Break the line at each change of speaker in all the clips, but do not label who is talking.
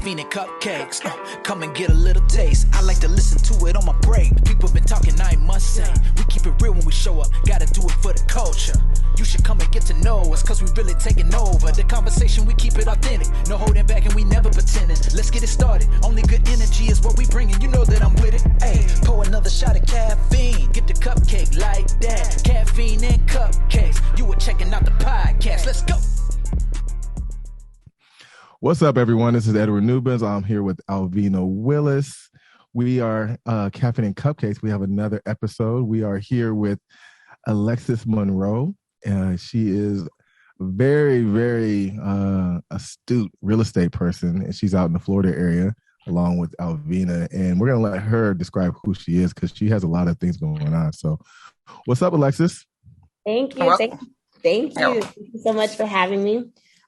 Caffeine and Cupcakes. Come and get a little taste. I like to listen to it on my break. People been talking, I must say. We keep it real when we show up. Gotta do it for the culture. You should come and get to know us, cause we really taking over. The conversation, we keep it authentic. No holding back and we never pretending. Let's get it started. Only good energy is what we bringing. You know that I'm with it. Hey, pour another shot of caffeine. Get the cupcake like that. Caffeine and Cupcakes. You were checking out the podcast. Let's go.
What's up, everyone? This is Edward Nubens. I'm here with Alvina Willis. We are Caffeine and Cupcakes. We have another episode. We are here with Alexis Monroe. She is very, very astute real estate person, and she's out in the Florida area along with Alvina. And we're going to let her describe who she is because she has a lot of things going on. So what's up, Alexis?
Thank you. Thank you so much for having me.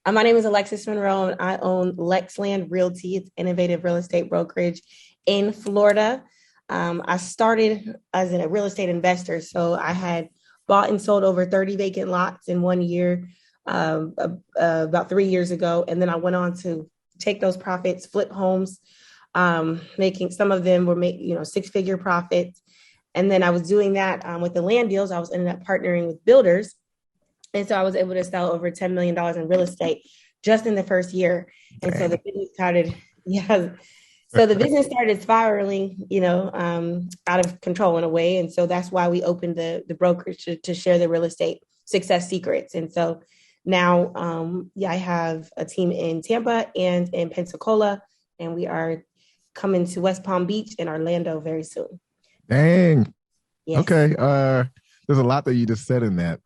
My name is Alexis Monroe, and I own Lex Land Realty. It's innovative real estate brokerage in Florida. I started as a real estate investor, so I had bought and sold over 30 vacant lots in 1 year, about 3 years ago. And then I went on to take those profits, flip homes, making some of them were six-figure profits. And then I was doing that with the land deals. I was ended up partnering with builders. And so I was able to sell over $10 million in real estate just in the first year. And so the business started, spiraling, out of control in a way. And so that's why we opened the brokerage to share the real estate success secrets. And so now, I have a team in Tampa and in Pensacola, and we are coming to West Palm Beach and Orlando very soon.
Dang.
Yes.
Okay. There's a lot that you just said in that.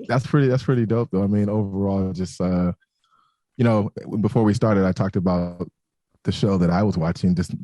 That's pretty dope though. I mean, overall, just, before we started, I talked about the show that I was watching, just,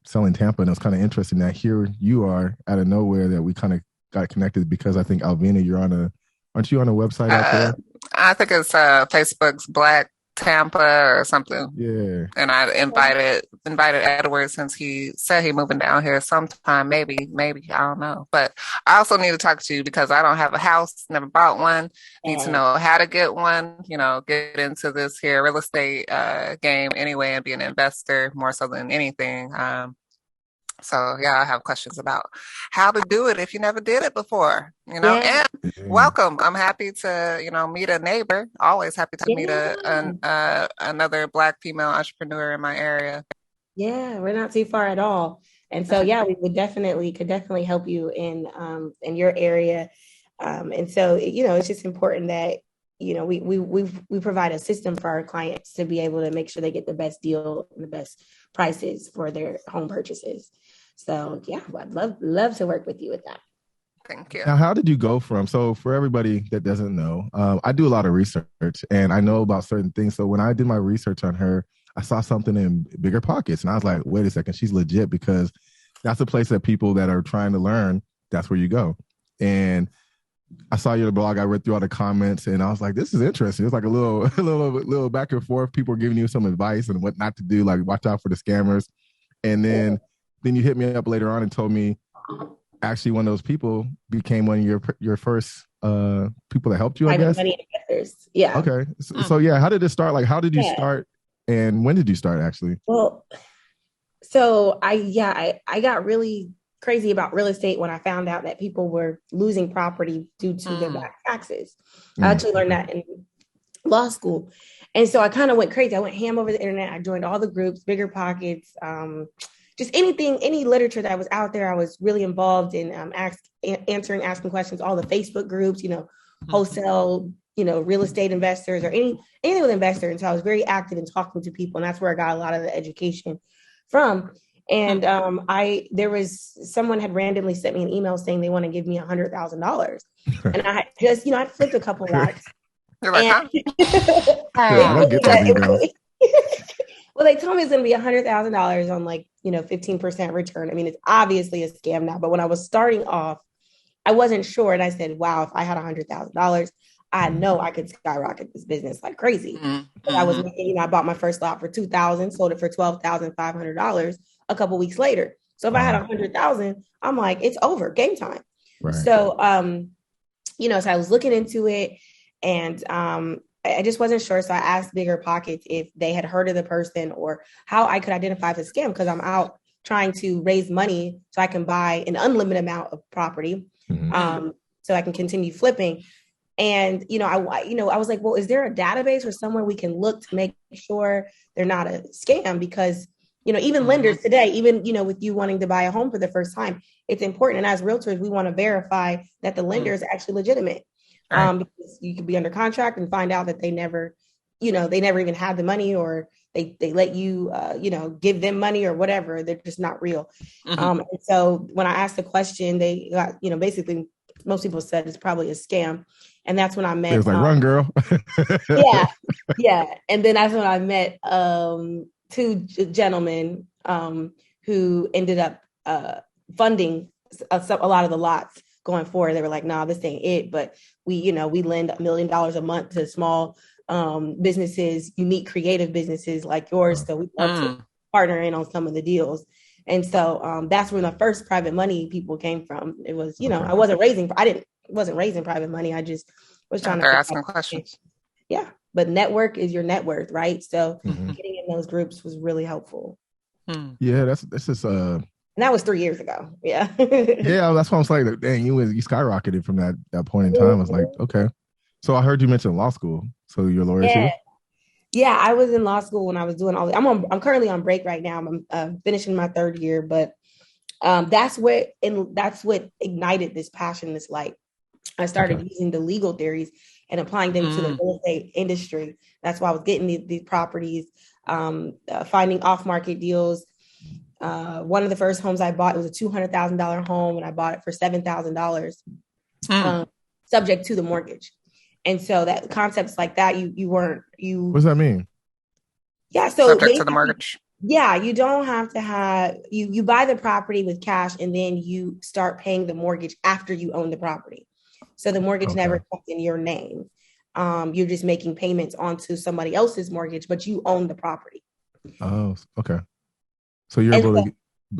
selling Tampa. And it was kind of interesting that here you are out of nowhere that we kind of got connected because I think Alvina, aren't you on a website out there?
I think it's Facebook's Black Tampa or something.
Yeah.
And I invited Edward since he said he moving down here sometime, maybe, I don't know. But I also need to talk to you because I don't have a house, never bought one, need to know how to get one, get into this here real estate game anyway and be an investor more so than anything. I have questions about how to do it if you never did it before, and welcome. I'm happy to, meet a neighbor, always happy to meet another Black female entrepreneur in my area.
Yeah, we're not too far at all. And so, we could definitely help you in your area. And so, it's just important that, we provide a system for our clients to be able to make sure they get the best deal and the best prices for their home purchases. So, I'd love to work with you with that.
Thank you.
Now, how did you go so for everybody that doesn't know, I do a lot of research and I know about certain things. So when I did my research on her, I saw something in Bigger Pockets and I was like, wait a second, she's legit because that's a place that people that are trying to learn, that's where you go. And I saw your blog. I read through all the comments and I was like, this is interesting. It's like a little back and forth. People are giving you some advice and what not to do, like watch out for the scammers. And then you hit me up later on and told me actually one of those people became one of your first people that helped you, I guess.
Money investors. Yeah.
Okay. So how did it start? Like, how did you start and when did you start actually?
Well, so I got really crazy about real estate when I found out that people were losing property due to their back taxes. I actually learned that in law school. And so I kind of went crazy. I went ham over the internet. I joined all the groups, Bigger Pockets, just any literature that was out there. I was really involved in asking questions, all the Facebook groups, wholesale, real estate investors or anything with investors. And so I was very active in talking to people. And that's where I got a lot of the education from. And there was someone had randomly sent me an email saying they want to give me $100,000. And I had just, I'd flipped a couple lots.
You're like, huh?
I don't get that email.
Well, they told me it's going to be $100,000 on 15% return. I mean, it's obviously a scam now, but when I was starting off, I wasn't sure. And I said, wow, if I had $100,000, I know I could skyrocket this business like crazy. Mm-hmm. I was making, I bought my first lot for $2,000, sold it for $12,500 a couple weeks later. So if I had $100,000, I'm like, it's over, game time. Right. So, so I was looking into it and I just wasn't sure. So I asked Bigger Pockets if they had heard of the person or how I could identify if it's a scam, because I'm out trying to raise money so I can buy an unlimited amount of property, so I can continue flipping. And, I was like, well, is there a database or somewhere we can look to make sure they're not a scam? Because, even lenders today, even, with you wanting to buy a home for the first time, it's important. And as realtors, we want to verify that the lender is actually legitimate. Because you could be under contract and find out that they never even had the money, or they let you, give them money or whatever. They're just not real. And so when I asked the question, they got, basically most people said it's probably a scam. And that's when I met.
It was like, run, girl.
Yeah. And then that's when I met two gentlemen who ended up funding a lot of the lots going forward. They were like, nah, this ain't it. But we lend $1 million a month to small businesses, unique creative businesses like yours. So we love to partner in on some of the deals. And so that's where the first private money people came from. It was, I wasn't raising private money. I just was trying to
asking questions.
Yeah. But network is your net worth, right? So getting in those groups was really helpful.
Yeah, that's just
and that was 3 years ago. Yeah.
Yeah, that's why I was like, dang, you skyrocketed from that point in time. I was like, okay. So I heard you mention law school. So you're a lawyer too?
Yeah, I was in law school when I was doing all. I'm currently on break right now. I'm finishing my third year, but that's what ignited this passion, this light. I started using the legal theories and applying them to the real estate industry. That's why I was getting these properties, finding off-market deals. One of the first homes I bought, it was a $200,000 home, and I bought it for $7,000, subject to the mortgage. And so that concepts like that, what
does that mean?
Yeah. So
subject to the mortgage.
Yeah. You don't have to have, you buy the property with cash, and then you start paying the mortgage after you own the property. So the mortgage never comes in your name. You're just making payments onto somebody else's mortgage, but you own the property.
Oh, okay. So you're able to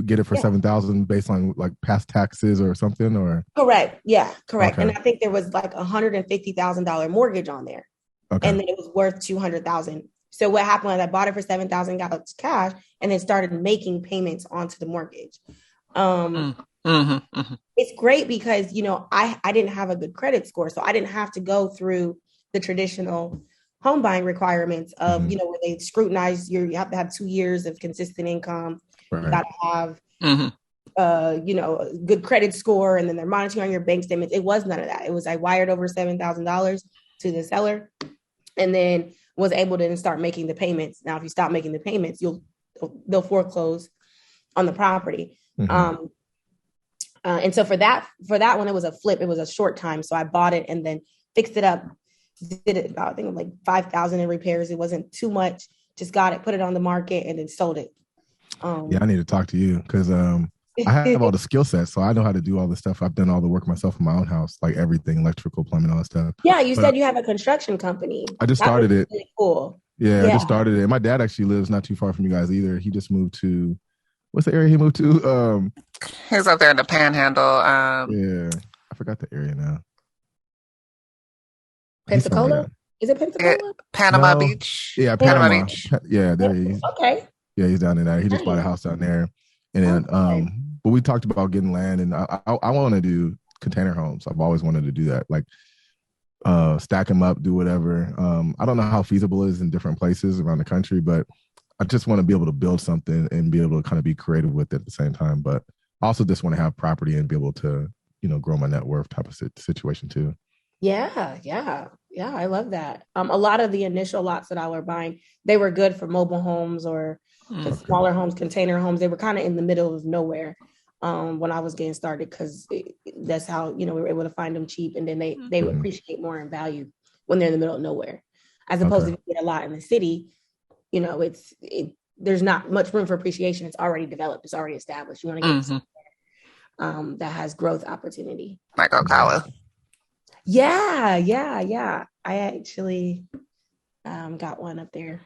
get it for $7,000 based on like past taxes or something, or? Correct.
Yeah, correct. Okay. And I think there was like $150,000 mortgage on there, and then it was worth $200,000. So what happened was I bought it for $7,000, got cash, and then started making payments onto the mortgage. It's great because, I didn't have a good credit score, so I didn't have to go through the traditional home buying requirements of, where they scrutinize you have to have 2 years of consistent income. Right. You got to have, a good credit score, and then they're monitoring on your bank statements. It was none of that. It was, I wired over $7,000 to the seller, and then was able to then start making the payments. Now, if you stop making the payments, they'll foreclose on the property. And so for that one, it was a flip. It was a short time. So I bought it and then fixed it up, did it about, I think, like $5,000 in repairs. It wasn't too much. Just got it, put it on the market, and then sold it.
I need to talk to you because I have all the skill sets, so I know how to do all this stuff. I've done all the work myself in my own house, like everything, electrical, plumbing, all that stuff.
Yeah, you said you have a construction company.
I just started it.
Really cool.
Yeah, I just started it. And my dad actually lives not too far from you guys either. He just moved to, what's the area he moved to?
He's up there in the Panhandle.
Yeah, I forgot the area now.
Pensacola? Is it Pensacola?
Panama Beach.
Yeah, Panama Beach. Yeah, there he is.
Okay.
Yeah, he's down in there. He just bought a house down there. And then, but we talked about getting land, and I want to do container homes. I've always wanted to do that, like stack them up, do whatever. I don't know how feasible it is in different places around the country, but I just want to be able to build something and be able to kind of be creative with it at the same time. But I also just want to have property and be able to, grow my net worth type of situation too.
Yeah. I love that. A lot of the initial lots that I were buying, they were good for mobile homes or smaller homes, container homes. They were kind of in the middle of nowhere when I was getting started, because that's how, we were able to find them cheap, and then they would appreciate more in value when they're in the middle of nowhere, as opposed to if you get a lot in the city. There's not much room for appreciation. It's already developed. It's already established. You want to get somewhere that has growth opportunity.
Like Ocala.
Yeah. I actually got one up there.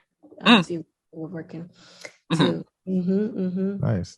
See, we're working too.
Nice.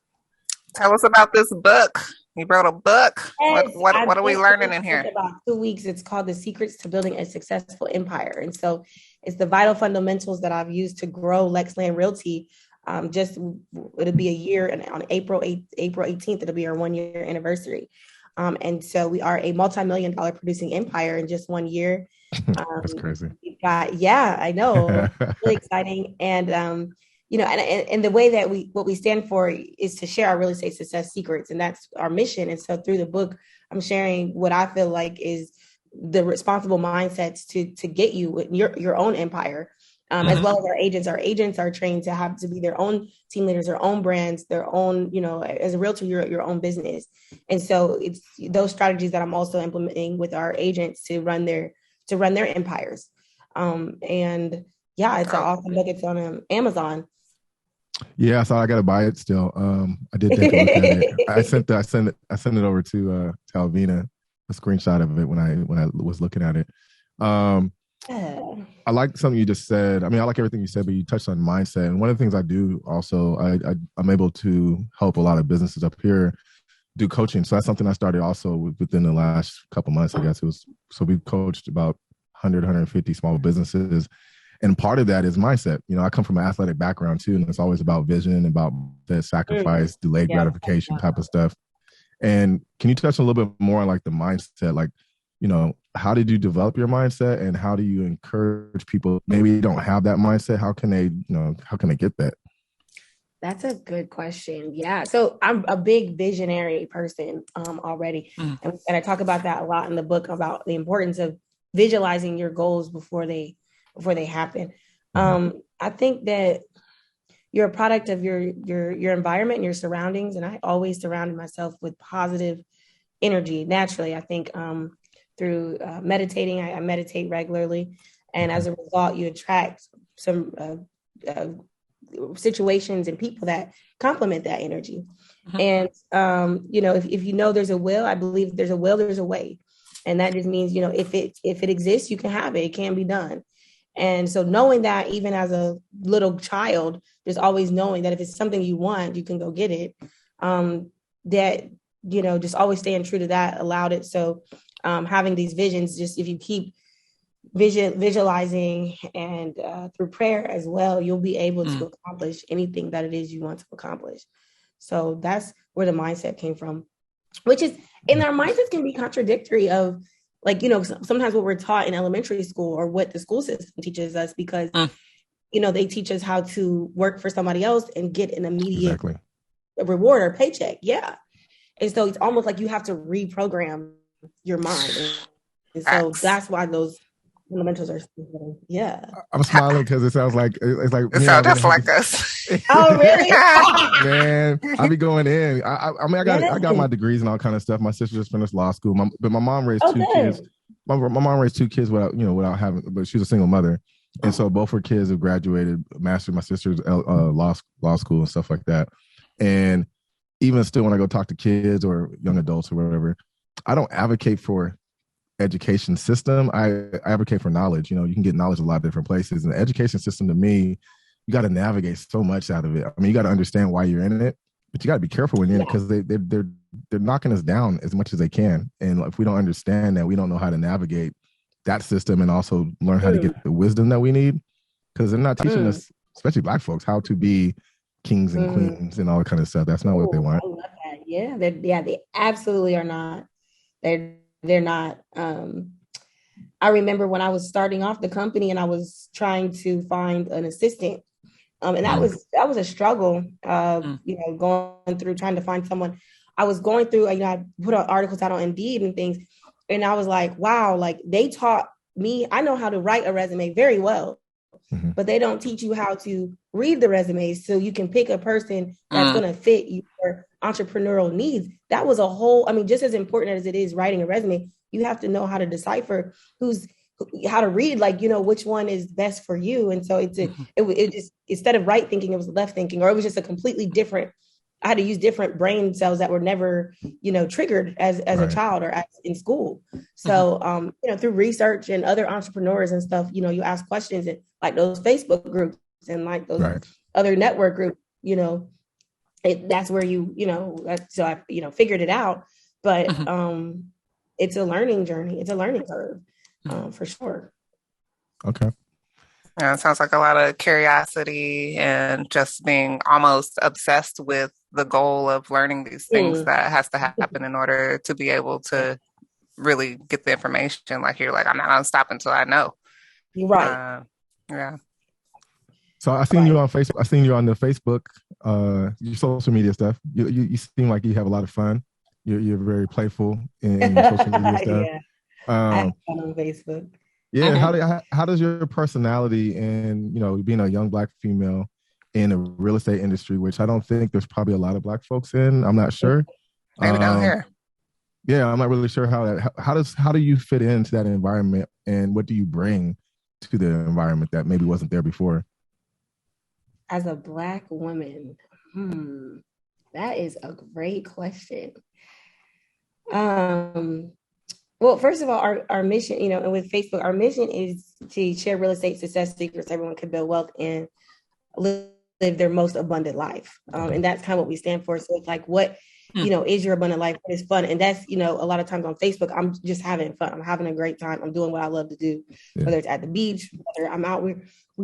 Tell us about this book. You wrote a book.
Yes,
what are we learning in here?
About 2 weeks. It's called The Secrets to Building a Successful Empire. And so It's the vital fundamentals that I've used to grow Lex Land Realty. It'll be a year, and on April 18th, it'll be our 1 year anniversary. And so we are a multi-million-dollar producing empire in just 1 year.
That's crazy.
I know, really exciting. And, and the way that what we stand for is to share our real estate success secrets. And that's our mission. And so through the book, I'm sharing what I feel like is the responsible mindsets to get you your own empire. As well as our agents. Our agents are trained to have to be their own team leaders, their own brands, their own, as a realtor, you're your own business. And so it's those strategies that I'm also implementing with our agents to run their empires. It's an awesome book. It's on Amazon.
Yeah, so I got to buy it still. I did take a look at it. I sent it over to Alvina, a screenshot of it when I was looking at it. I like something you just said. I mean, I like everything you said, but you touched on mindset. And one of the things I do also, I'm able to help a lot of businesses up here do coaching. So that's something I started also within the last couple months, I guess it was. So we've coached about 150 small businesses. And part of that is mindset. I come from an athletic background too, and it's always about vision, about the sacrifice, delayed gratification type of stuff. And can you touch a little bit more on like the mindset, like, how did you develop your mindset, and how do you encourage people maybe don't have that mindset? How can they get that?
That's a good question. Yeah. So I'm a big visionary person already. And I talk about that a lot in the book, about the importance of visualizing your goals before they happen. I think that you're a product of your environment and your surroundings. And I always surrounded myself with positive energy naturally. I think through meditating, I meditate regularly. And as a result, you attract some situations and people that complement that energy. And, if there's a will, I believe there's a will, there's a way. And that just means, if it exists, you can have it. It can be done. And so knowing that, even as a little child, there's always knowing that if it's something you want, you can go get it. Just always staying true to that allowed it. So having these visions, just if you keep visualizing and through prayer as well, you'll be able to accomplish anything that it is you want to accomplish. So that's where the mindset came from, which is, and our mindsets can be contradictory of, like, sometimes what we're taught in elementary school or what the school system teaches us, because, they teach us how to work for somebody else and get an immediate reward or paycheck. Yeah. And so it's almost like you have to reprogram your mind. And so that's why those fundamentals are,
I'm smiling because it sounds like
it sounds just like us.
Oh, really?
Man, I be going in. I got my degrees and all kind of stuff. My sister just finished law school, but my mom raised two kids. My mom raised two kids without having, but she was a single mother, and so both her kids have graduated, master's. My sister's law school and stuff like that. And even still, when I go talk to kids or young adults or whatever, I don't advocate for education system. I advocate for knowledge. You can get knowledge a lot of different places, and the education system, to me, you got to navigate so much out of it. I mean, you got to understand why you're in it, but you got to be careful when you're in it, because they're knocking us down as much as they can. And if we don't understand that, we don't know how to navigate that system and also learn how to get the wisdom that we need, because they're not teaching us, especially Black folks, how to be kings and queens and all that kind of stuff. That's not what they want.
I love that. Yeah, they absolutely are not. They're not. I remember when I was starting off the company and I was trying to find an assistant. And that was a struggle, going through trying to find someone. I was going through, I put out articles out on Indeed and things. And I was like, wow, like they taught me, I know how to write a resume very well, but they don't teach you how to read the resumes so you can pick a person that's going to fit your entrepreneurial needs. That was a whole, just as important as it is writing a resume, you have to know how to decipher how to read, which one is best for you. And so it just, instead of right thinking, it was left thinking, or it was just a completely different, I had to use different brain cells that were never, triggered as a child or in school. So, through research and other entrepreneurs and stuff, you ask questions and like those Facebook groups and like those other network groups, that's where so I, figured it out, but it's a learning journey. It's a learning curve, for sure.
Okay.
Yeah, it sounds like a lot of curiosity and just being almost obsessed with the goal of learning these things that has to happen in order to be able to really get the information. Like you're like, I'm not gonna stop until I know.
You're right.
Yeah.
So I seen you on Facebook. I seen you on the Facebook, your social media stuff. You seem like you have a lot of fun. You're very playful in your social media stuff.
Yeah, I have fun on Facebook.
Yeah, how does your personality and being a young Black female in the real estate industry, which I don't think there's probably a lot of Black folks in. I'm not sure.
Maybe down here.
Yeah, I'm not really sure how do you fit into that environment, and what do you bring to the environment that maybe wasn't there before?
As a Black woman, that is a great question. Well, first of all, our mission, and with Facebook, our mission is to share real estate success secrets so everyone can build wealth and live their most abundant life. And that's kind of what we stand for. So it's like, what, is your abundant life? What is fun? And that's, a lot of times on Facebook, I'm just having fun. I'm having a great time. I'm doing what I love to do, whether it's at the beach, whether I'm out. We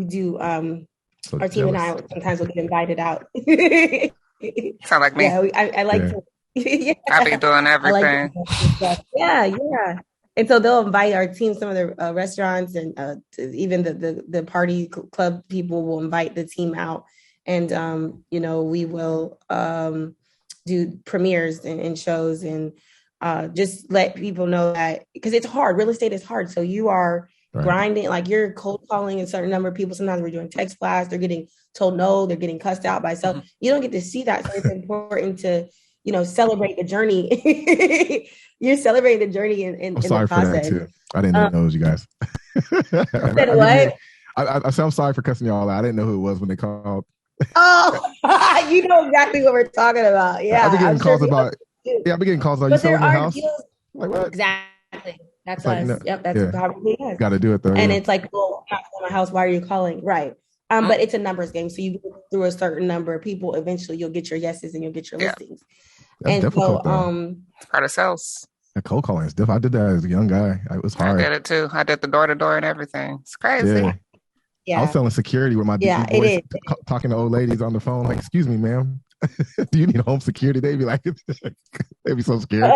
do, our team and I sometimes will get invited out.
Sound like me.
Yeah, I like to.
I'll be doing everything.
Yeah. And so they'll invite our team, some of the restaurants and even the party club people will invite the team out. And, we will do premieres and shows and just let people know that, because it's hard. Real estate is hard. So you are grinding, like you're cold calling a certain number of people. Sometimes we're doing text blasts. They're getting told no. They're getting cussed out by self. You don't get to see that. So it's important to, celebrate the journey. You're celebrating the journey in the process.
For that too. I didn't know it was you guys.
Said what?
I said I'm sorry for cussing y'all out. I didn't know who it was when they called.
Oh, you know exactly what we're talking about. Yeah,
I've been getting calls about. Yeah, I've been getting calls about you selling your house.
Like what? Exactly. That's us. No, yep, that's probably us.
Got to do it though.
And it's like, well, I'm not selling my house. Why are you calling? Right. But it's a numbers game. So you go through a certain number of people, eventually you'll get your yeses and you'll get your listings.
That's
and
difficult,
so,
it's part of sales.
That cold calling is difficult. I did that as a young guy. It was hard.
I did it too. I did the door to door and everything. It's crazy.
Yeah.
I was selling security with my voice, talking to old ladies on the phone. Like, excuse me, ma'am, do you need home security? They'd be like, they'd be so scared.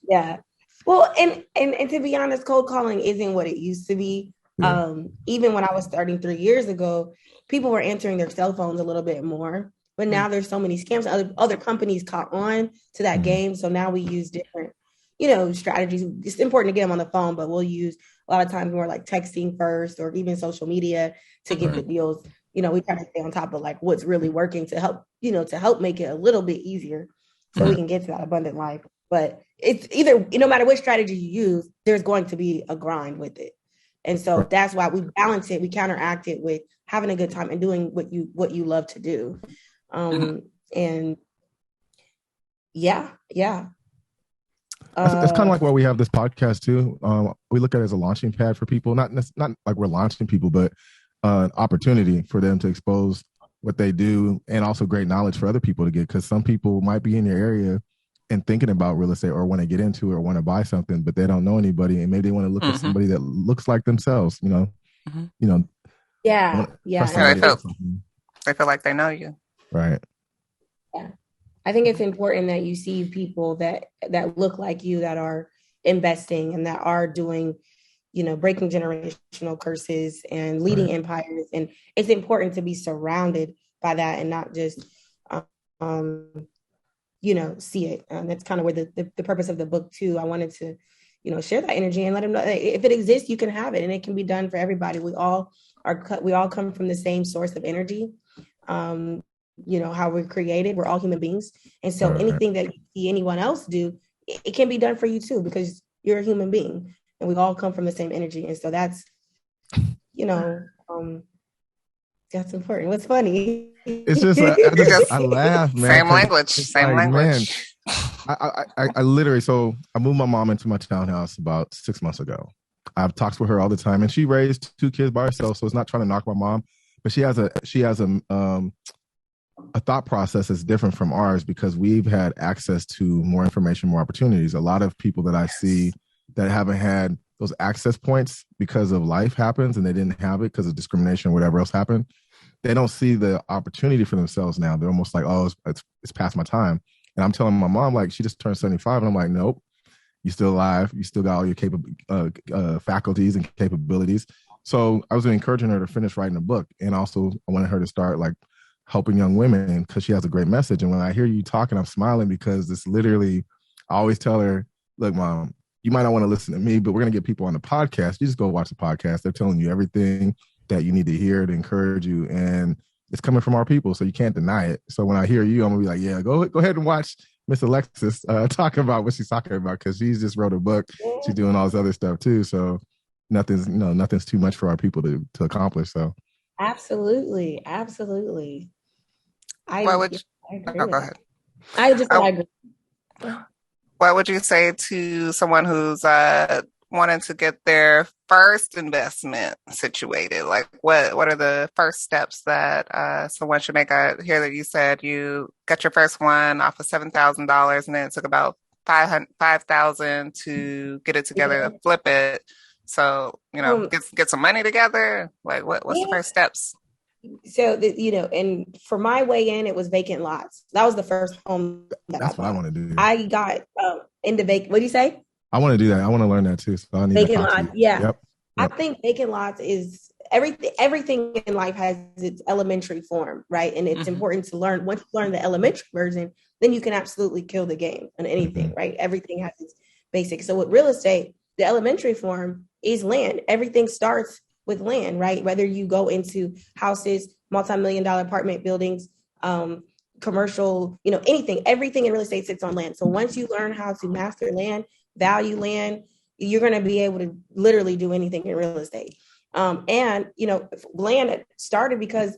Yeah. Well, and to be honest, cold calling isn't what it used to be. Even when I was starting 3 years ago, people were answering their cell phones a little bit more. But now there's so many scams. Other companies caught on to that game. So now we use different, strategies. It's important to get them on the phone, but we'll use a lot of times more like texting first or even social media to get the deals. We try to stay on top of like what's really working to help make it a little bit easier so we can get to that abundant life. But it's either, no matter which strategy you use, there's going to be a grind with it. And so that's why we balance it. We counteract it with having a good time and doing what you love to do. And
that's kind of like why we have this podcast too. We look at it as a launching pad for people, not like we're launching people, but an opportunity for them to expose what they do and also great knowledge for other people to get, because some people might be in your area and thinking about real estate or want to get into it or want to buy something, but they don't know anybody, and maybe they want to look at somebody that looks like themselves,
Yeah.
They feel like they know you.
Right.
Yeah. I think it's important that you see people that look like you, that are investing and that are doing, breaking generational curses and leading empires. And it's important to be surrounded by that and not just, see it. That's kind of where the purpose of the book too. I wanted to, share that energy and let them know that if it exists, you can have it, and it can be done for everybody. We all come from the same source of energy. How we're created, we're all human beings. And so anything that you see anyone else do, it can be done for you too, because you're a human being and we all come from the same energy. And so that's, that's important. What's funny?
It's just, I laugh, man.
Same language.
Man, I literally, so I moved my mom into my townhouse about 6 months ago. I've talked with her all the time, and she raised 2 kids by herself. So it's not trying to knock my mom, but she has a thought process that's different from ours because we've had access to more information, more opportunities. A lot of people that I see that haven't had those access points because of life happens and they didn't have it because of discrimination or whatever else happened. They don't see the opportunity for themselves now. They're almost like, oh, it's past my time. And I'm telling my mom, like, she just turned 75. And I'm like, nope, you're still alive. You still got all your faculties and capabilities. So I was encouraging her to finish writing a book. And also I wanted her to start like helping young women because she has a great message. And when I hear you talking, I'm smiling because it's literally, I always tell her, look, Mom, you might not want to listen to me, but we're going to get people on the podcast. You just go watch the podcast. They're telling you everything that you need to hear to encourage you. And it's coming from our people, so you can't deny it. So when I hear you, I'm going to be like, yeah, go ahead and watch Miss Alexis talk about what she's talking about because she's just wrote a book. She's doing all this other stuff too. So nothing's too much for our people to accomplish. So
absolutely.
Go ahead.
I agree.
What would you say to someone who's wanting to get their first investment situated? Like what are the first steps that someone should make? I hear that you said you got your first one off of $7,000 and then it took about $5,000 to get it together to flip it. So, get some money together. Like what's the first steps?
So, and for my way in, it was vacant lots. That was the first home.
That's what I want to do.
I got into vacant. What do you say?
I want to do that. I want to learn that too. So I need
vacant lots. Yeah.
Yep.
I think vacant lots is everything in life has its elementary form, right? And it's important to learn. Once you learn the elementary version, then you can absolutely kill the game on anything, right? Everything has its basics. So with real estate, the elementary form is land. Everything starts with land, right? Whether you go into houses, multi-million-dollar apartment buildings, commercial, anything, everything in real estate sits on land. So once you learn how to master land, value land, you're going to be able to literally do anything in real estate. And land started because,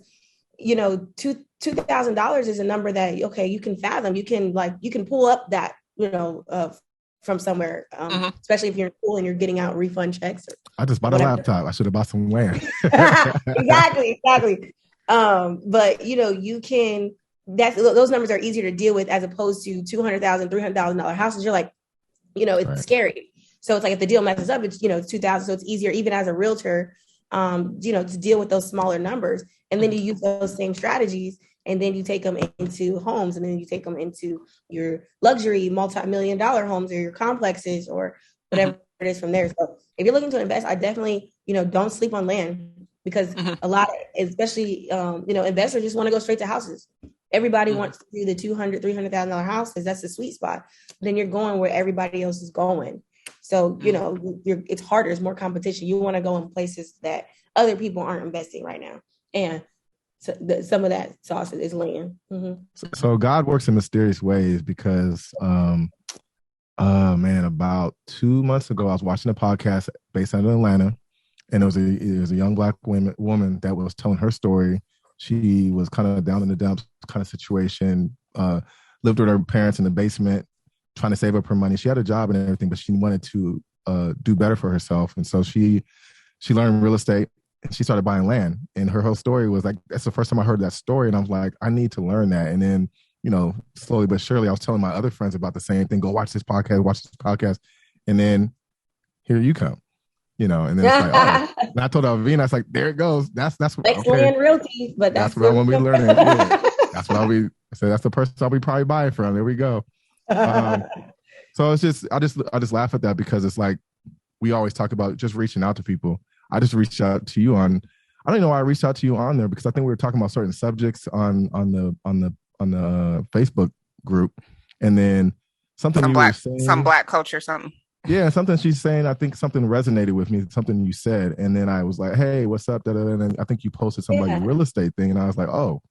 $2,000 is a number that, okay, you can fathom, you can pull up that, from somewhere, especially if you're in school and you're getting out refund checks.
I just bought a laptop. I should have bought some land.
Exactly. But you can, those numbers are easier to deal with as opposed to $200,000, $300,000 houses. You're like, it's right. Scary. So it's like if the deal messes up, it's, it's 2,000. So it's easier, even as a realtor, to deal with those smaller numbers. And then you use those same strategies and then you take them into homes and then you take them into your luxury multi-million-dollar homes or your complexes or whatever it is from there. So if you're looking to invest, I definitely, don't sleep on land because a lot of, especially, investors just want to go straight to houses. Everybody wants to do the $200,000, $300,000 houses. That's the sweet spot. Then you're going where everybody else is going. So, it's harder. It's more competition. You want to go in places that other people aren't investing right now. And so some of that sauce is land.
So God works in mysterious ways because, about 2 months ago, I was watching a podcast based out of Atlanta, and it was a young Black woman that was telling her story. She was kind of down in the dumps kind of situation, lived with her parents in the basement, trying to save up her money. She had a job and everything, but she wanted to do better for herself. And so she learned real estate and she started buying land. And her whole story was like, that's the first time I heard that story. And I was like, I need to learn that. And then, slowly but surely, I was telling my other friends about the same thing. Go watch this podcast. And then here you come, and then it's like, oh. And I told Alvina, I was like, there it goes. That's what
Lex Land Realty, but that's
what I want to be learning. Yeah. That's what I said. That's the person I'll be probably buying from. There we go. So it's just, I just laugh at that because it's like, we always talk about just reaching out to people. I just reached out to you I don't even know why I reached out to you on there because I think we were talking about certain subjects on the Facebook group. And then some black culture, something. Yeah. Something she's saying, I think something resonated with me, something you said. And then I was like, hey, what's up? And then I think you posted something like a real estate thing. And I was like, oh,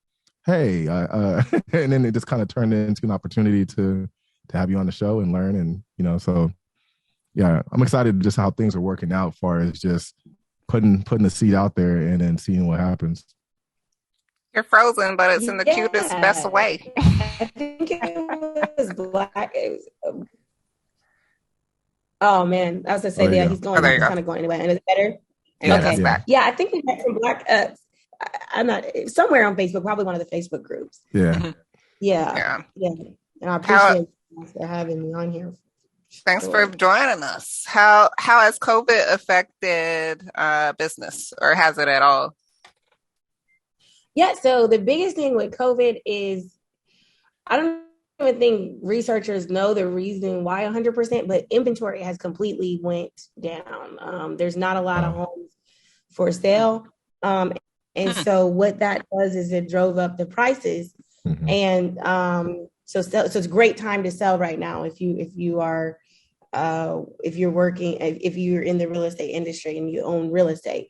hey, and then it just kind of turned into an opportunity to have you on the show and learn. And, so yeah, I'm excited just how things are working out as far as just putting the seed out there and then seeing what happens.
You're frozen, but it's in the cutest, best way.
I think it was black. Oh man, I was gonna say, he's going. He's kind of going anyway. And it's better.
Yeah,
okay.
That's back.
Yeah, I think we met from black. I'm not somewhere on Facebook, probably one of the Facebook groups.
Yeah.
Yeah. And I appreciate you for having me on here.
Thanks for joining us. How has COVID affected business, or has it at all?
Yeah, so the biggest thing with COVID is I don't even think researchers know the reason why 100%, but inventory has completely went down. There's not a lot of homes for sale. And so what that does is it drove up the prices. And so it's a great time to sell right now if you're in the real estate industry and you own real estate.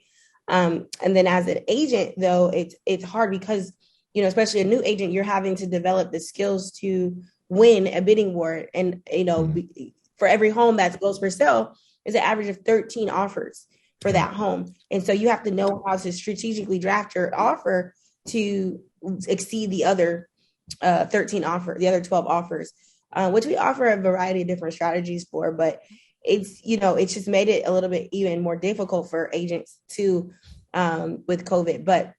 And then as an agent, though, it's hard because, you know, especially a new agent, you're having to develop the skills to win a bidding war. And, you know, for every home that goes for sale is an average of 13 offers for that home. And so you have to know how to strategically draft your offer to exceed the other 13 offers, the other 12 offers, which we offer a variety of different strategies for, but it's just made it a little bit even more difficult for agents to with COVID. But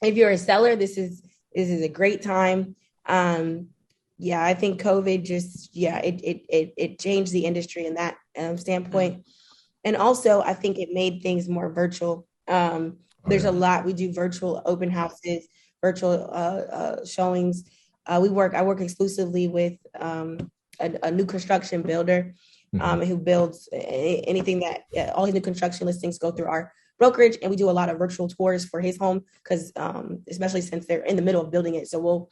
if you're a seller, this is a great time. I think COVID it changed the industry in that standpoint. And also I think it made things more virtual. There's a lot, we do virtual open houses, virtual showings. I work exclusively with a new construction builder who builds anything that all his new construction listings go through our brokerage, and we do a lot of virtual tours for his home because especially since they're in the middle of building it. So we'll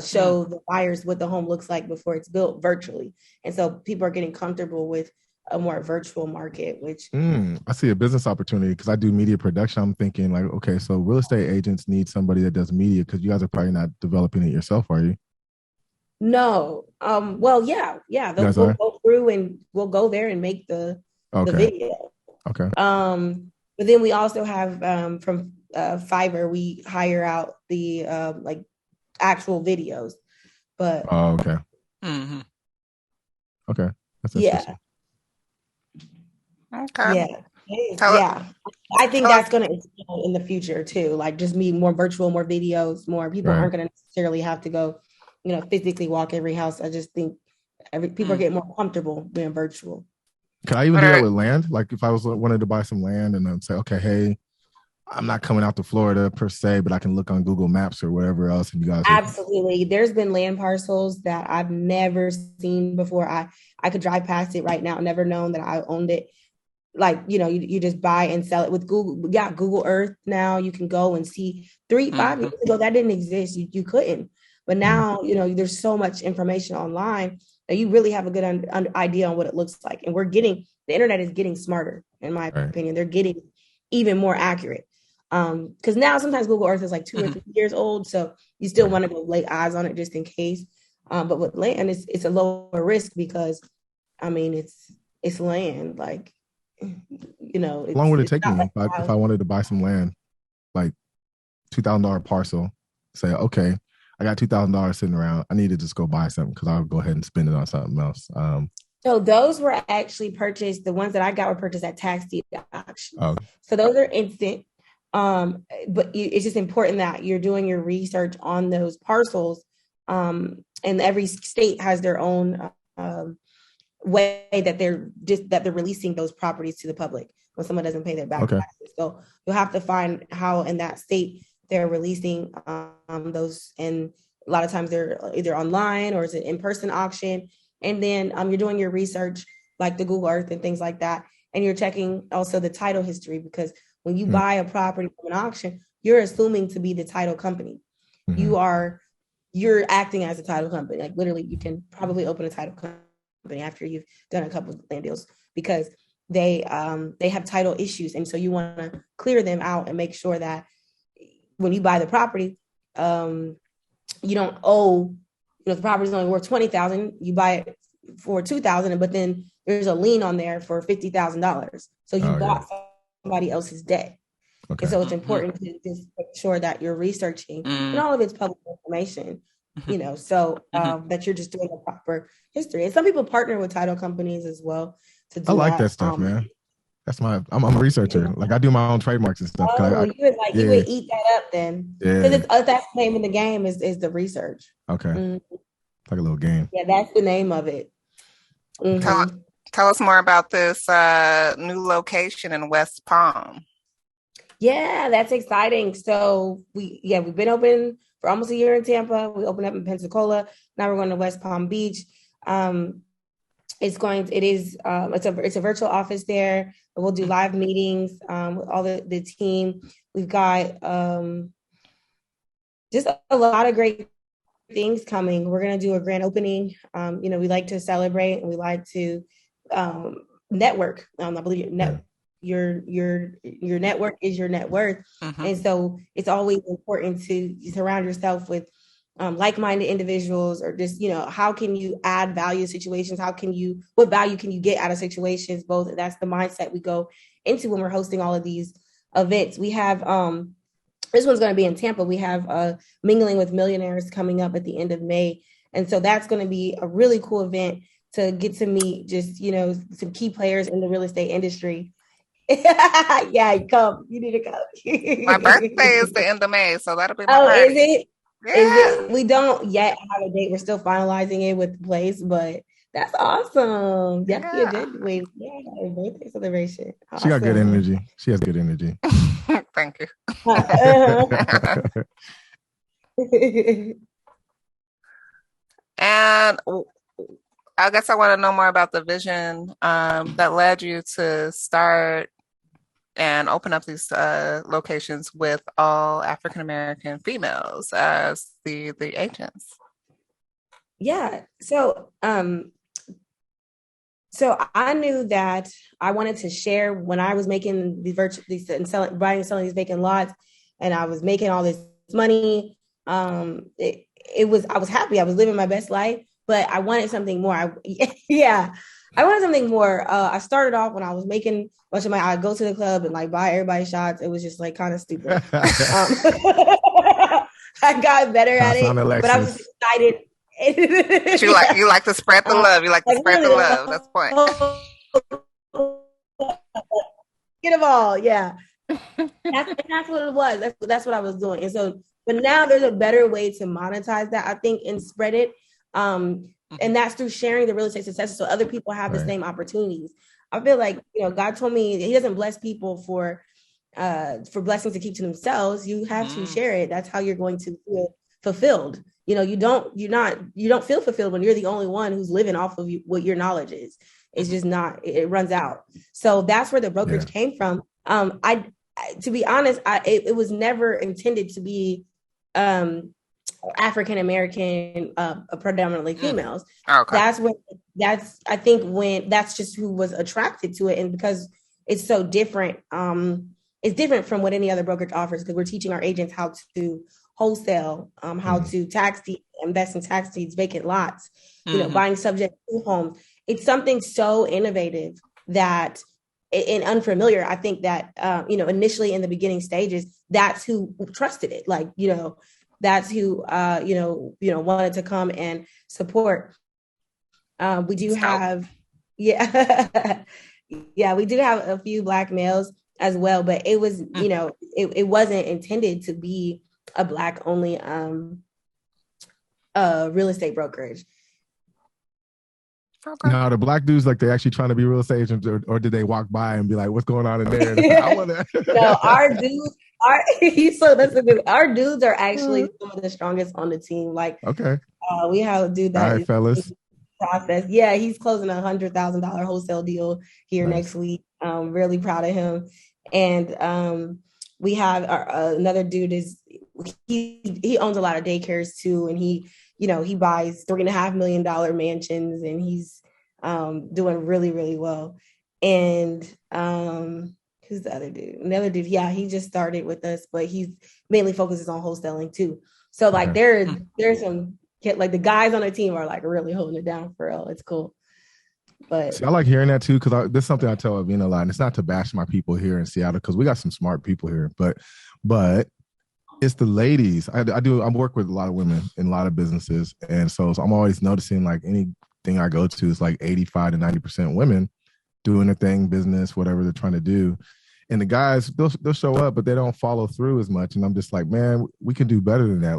show the buyers what the home looks like before it's built virtually. And so people are getting comfortable with a more virtual market, which
I see a business opportunity because I do media production. I'm thinking like, okay, so real estate agents need somebody that does media because you guys are probably not developing it yourself, are you?
No. Well, yeah. We'll go through and we'll go there and make the video.
Okay.
But then we also have from Fiverr, we hire out the like actual videos. But
okay. Okay. That's interesting.
Okay.
Yeah. I think that's going to expand in the future too. Like just be more virtual, more videos, more people aren't going to necessarily have to go, physically walk every house. I just think people are getting more comfortable being virtual.
Can I even do that with land? Like if I wanted to buy some land and then say, okay, hey, I'm not coming out to Florida per se, but I can look on Google Maps or whatever else. And you guys
absolutely. There's been land parcels that I've never seen before. I could drive past it right now, never known that I owned it. Like, you just buy and sell it with Google. We got Google Earth now. You can go and see 3-5 years ago that didn't exist. You couldn't. But now, there's so much information online that you really have a good idea on what it looks like. And the internet is getting smarter, in my opinion. They're getting even more accurate. Because now sometimes Google Earth is like 2 or 3 years old. So you still want to go lay eyes on it just in case. But with land, it's a lower risk because, it's land. Like,
how long would it take me if I wanted to buy some land, like $2,000 parcel, say, okay, I got $2,000 sitting around. I need to just go buy something because I'll go ahead and spend it on something else.
So those were actually purchased. The ones that I got were purchased at tax deed auctions.
Oh.
So those are instant. But it's just important that you're doing your research on those parcels. And every state has their own way that they're releasing those properties to the public when someone doesn't pay their back taxes. So you'll have to find how in that state they're releasing those, and a lot of times they're either online or it's an in-person auction. And then you're doing your research like the Google Earth and things like that, and you're checking also the title history, because when you buy a property from an auction, you're assuming to be the title company. You're acting as a title company. Like literally, you can probably open a title company after you've done a couple of land deals because they have title issues, and so you want to clear them out and make sure that when you buy the property, you don't owe. The property is only worth $20,000. You buy it for $2,000, but then there's a lien on there for $50,000. So you bought somebody else's debt. Okay. And so it's important to just make sure that you're researching and all of it's public information, so that you're just doing the proper history. And some people partner with title companies as well to do
I like that stuff, man. That's I'm a researcher. Like I do my own trademarks and stuff.
You would eat that up then. Because that's the name of the game is the research.
Okay. Like a little game.
Yeah, that's the name of it.
Tell us more about this new location in West Palm.
Yeah, that's exciting. So we've been open for almost a year in Tampa. We opened up in Pensacola. Now we're going to West Palm Beach. It's a virtual office there. We'll do live meetings with all the team. We've got just a lot of great things coming. We're going to do a grand opening. We like to celebrate and we like to network. I believe your network is your net worth. And so it's always important to surround yourself with like-minded individuals, or just, how can you add value to situations? What value can you get out of situations? Both. That's the mindset we go into when we're hosting all of these events. We have, this one's going to be in Tampa. We have Mingling with Millionaires coming up at the end of May. And so that's going to be a really cool event to get to meet just, some key players in the real estate industry. Yeah, come. You need to come.
My birthday is the end of May, so that'll be my
party.
Is
it?
Yeah.
Is it? We don't yet have a date. We're still finalizing it with the place, but that's awesome. That'd be a good way. Yeah, a birthday celebration. Awesome.
She got good energy. She has good energy.
Thank you. And I guess I want to know more about the vision that led you to start and open up these locations with all African-American females as the agents.
Yeah. So I knew that I wanted to share when I was making buying and selling these vacant lots, and I was making all this money. I was happy. I was living my best life, but I wanted something more. I wanted something more. I started off when I was making a bunch of money. I'd go to the club and buy everybody shots. It was just kind of stupid. I got better at it, but I was excited.
You like to spread the love. You like to spread the love. That's the point.
Get them all, yeah. That's what it was. That's what I was doing. And so, but now there's a better way to monetize that, I think, and spread it. And that's through sharing the real estate successes, so other people have the same opportunities. I feel like God told me He doesn't bless people for blessings to keep to themselves. You have to share it. That's how you're going to feel fulfilled. You don't feel fulfilled when you're the only one who's living off of what your knowledge is. It's just not. It runs out. So that's where the brokerage came from. To be honest, it was never intended to be African American, predominantly females. Okay. That's just who was attracted to it, and because it's so different. It's different from what any other brokerage offers, because we're teaching our agents how to wholesale, how to invest in tax deeds, vacant lots, buying subject to homes. It's something so innovative that and unfamiliar. I think that initially in the beginning stages, that's who trusted it. That's who wanted to come and support. We do have, we do have a few Black males as well, but it was, it wasn't intended to be a Black only real estate brokerage.
Okay. Now, the Black dudes, they actually trying to be real estate agents, or did they walk by and be like, "What's going on in there?" I wanna...
No, our dudes are actually some of the strongest on the team.
Okay,
we have a dude that
all right, fellas.
Process. Yeah, he's closing $100,000 wholesale deal here next week. Really proud of him. And we have another dude he owns a lot of daycares too, and he buys $3.5 million mansions, and he's doing really, really well. And who's the other dude? Another dude, he just started with us, but he's mainly focuses on wholesaling too. So there's some the guys on the team are really holding it down for real. It's cool. But
see, I like hearing that too, because this is something I tell Avina a lot, and it's not to bash my people here in Seattle, because we got some smart people here, but it's the ladies. I work with a lot of women in a lot of businesses, and so I'm always noticing anything I go to is 85 to 90% women doing their thing, business, whatever they're trying to do. And the guys, they'll show up, but they don't follow through as much. And I'm just like, man, we can do better than that.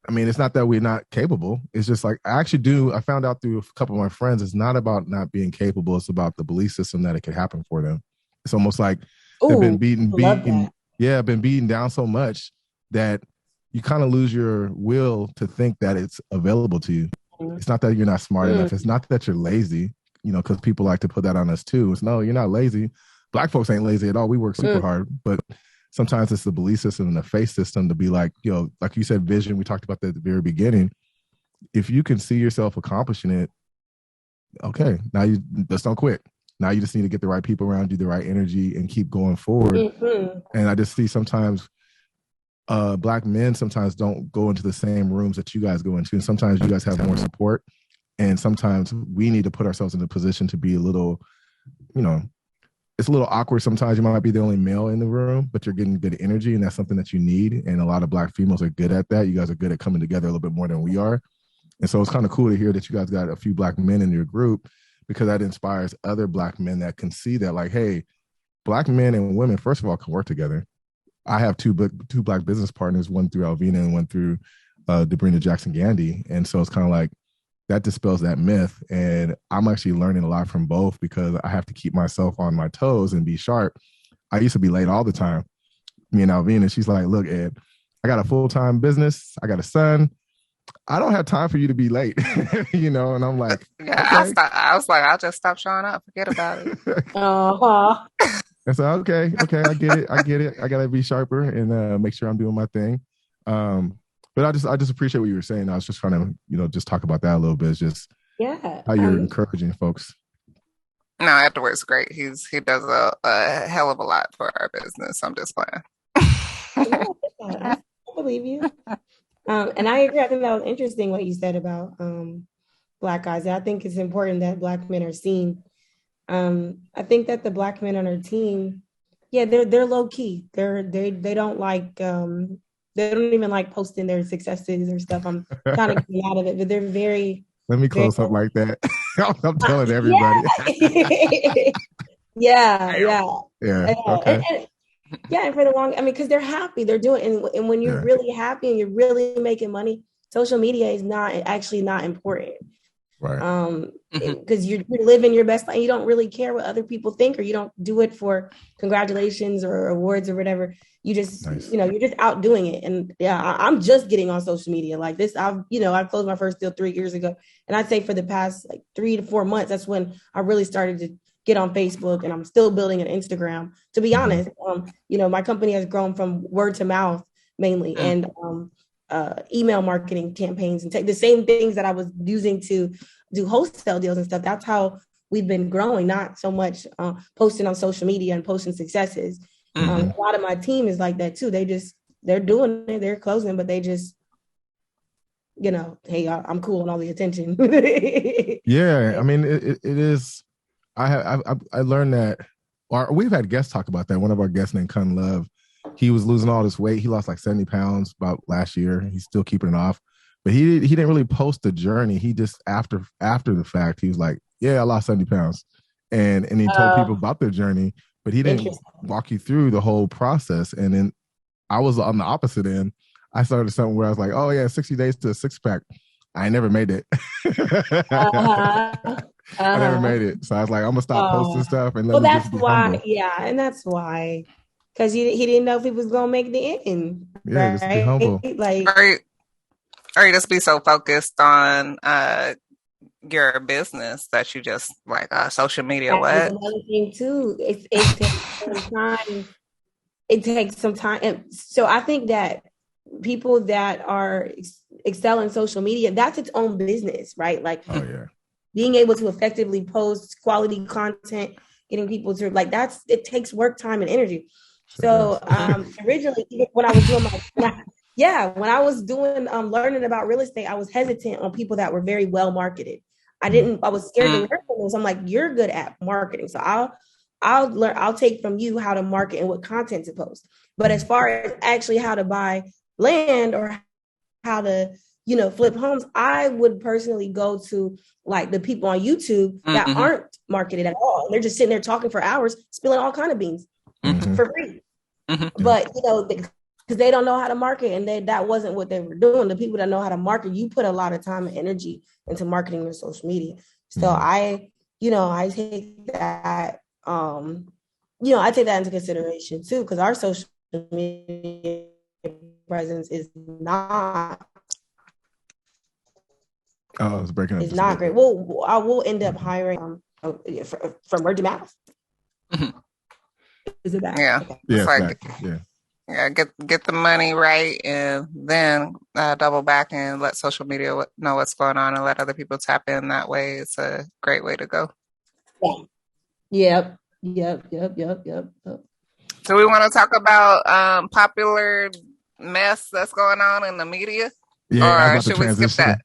I mean, it's not that we're not capable. It's just like, I found out through a couple of my friends, it's not about not being capable. It's about the belief system that it could happen for them. It's almost like they've been been beaten down so much that you kind of lose your will to think that it's available to you. It's not that you're not smart enough. It's not that you're lazy, because people like to put that on us too. It's no, you're not lazy. Black folks ain't lazy at all. We work super hard, but sometimes it's the belief system and the faith system to be like, like you said, vision. We talked about that at the very beginning. If you can see yourself accomplishing it, okay, now you just don't quit. Now you just need to get the right people around you, the right energy, and keep going forward. And I just see sometimes Black men sometimes don't go into the same rooms that you guys go into. And sometimes you guys have more support. And sometimes we need to put ourselves in a position to be a little, it's a little awkward. Sometimes you might be the only male in the room, but you're getting good energy, and that's something that you need. And a lot of Black females are good at that. You guys are good at coming together a little bit more than we are. And so it's kind of cool to hear that you guys got a few Black men in your group, because that inspires other Black men that can see that, like, hey, Black men and women, first of all, can work together. I have two Black business partners, one through Alvina and one through Debrina Jackson Gandy. And so it's kind of like, that dispels that myth. And I'm actually learning a lot from both, because I have to keep myself on my toes and be sharp. I used to be late all the time. Me and Alvina, she's like, look, Ed, I got a full-time business. I got a son. I don't have time for you to be late, And I'm like,
yeah,
okay.
I was like, I'll just stop showing up. Forget about it.
I said, okay, I get it. I got to be sharper and make sure I'm doing my thing. But I just appreciate what you were saying. I was just trying to, just talk about that a little bit. It's just how you're encouraging folks.
No, afterwards, great. He does a hell of a lot for our business. I'm just playing.
I believe you. And I agree. I think that was interesting what you said about Black guys. I think it's important that Black men are seen. I think that the Black men on our team, they're low key. They don't like. They don't even like posting their successes or stuff. I'm kind of getting out of it, but they're very.
Let me close up like that. I'm telling everybody.
Yeah.
Okay.
And for the long, because they're happy, they're doing, and when you're really happy and you're really making money, social media is not important.
Right.
Because you're living your best life. You don't really care what other people think, or you don't do it for congratulations or awards or whatever. You just, you're just out doing it. And I'm just getting on social media like this. I closed my first deal 3 years ago. And I'd say for the past 3 to 4 months, that's when I really started to get on Facebook, and I'm still building an Instagram. To be honest, my company has grown from word to mouth mainly, and email marketing campaigns, and the same things that I was using to do wholesale deals and stuff. That's how we've been growing, not so much posting on social media and posting successes. A lot of my team is like that too. They're doing it, they're closing, but they just, hey, I'm cool and all the attention.
Yeah, I mean, it is. I learned that, or we've had guests talk about that. One of our guests named Kun Love, he was losing all this weight. He lost like 70 pounds about last year. He's still keeping it off, but he didn't really post the journey. He just after the fact, he was like, yeah, I lost 70 pounds. And he told people about their journey, but he didn't walk you through the whole process. And then I was on the opposite end. I started something where I was like, oh yeah, 60 days to a 6-pack. I never made it. I never made it. So I was like, I'm gonna stop posting stuff and let me just be humble.
And that's why. Because he didn't know if he was gonna make the end.
Yeah, right? Just be humble.
Or you just be so focused on your business that you just like social media. What?
Another thing too. It takes some time. It takes some time, and so I think that people that are excelling social media, that's its own business, right? Like, being able to effectively post quality content, getting people to it takes work, time, and energy. So originally, when I was doing when I was doing learning about real estate, I was hesitant on people that were very well marketed. I was scared to learn from them. So I'm like, you're good at marketing, so I'll take from you how to market and what content to post. But as far as actually how to buy land or how to flip homes, I would personally go to the people on YouTube that aren't marketed at all. They're just sitting there talking for hours, spilling all kind of beans for free. But because they don't know how to market, and that wasn't what they were doing. The people that know how to market, you put a lot of time and energy into marketing your social media. So I take that, I take that into consideration too, because our social media presence is not.
Oh, it's breaking up.
It's not great. Well, I will end up hiring from word of mouth.
Mm-hmm.
Is it that?
Yeah.
Okay.
Yeah,
it's like, yeah, get the money right, and then double back and let social media know what's going on, and let other people tap in that way. It's a great way to go.
Yeah. Yep.
So we want to talk about popular mess that's going on in the media?
Yeah,
or should we skip that?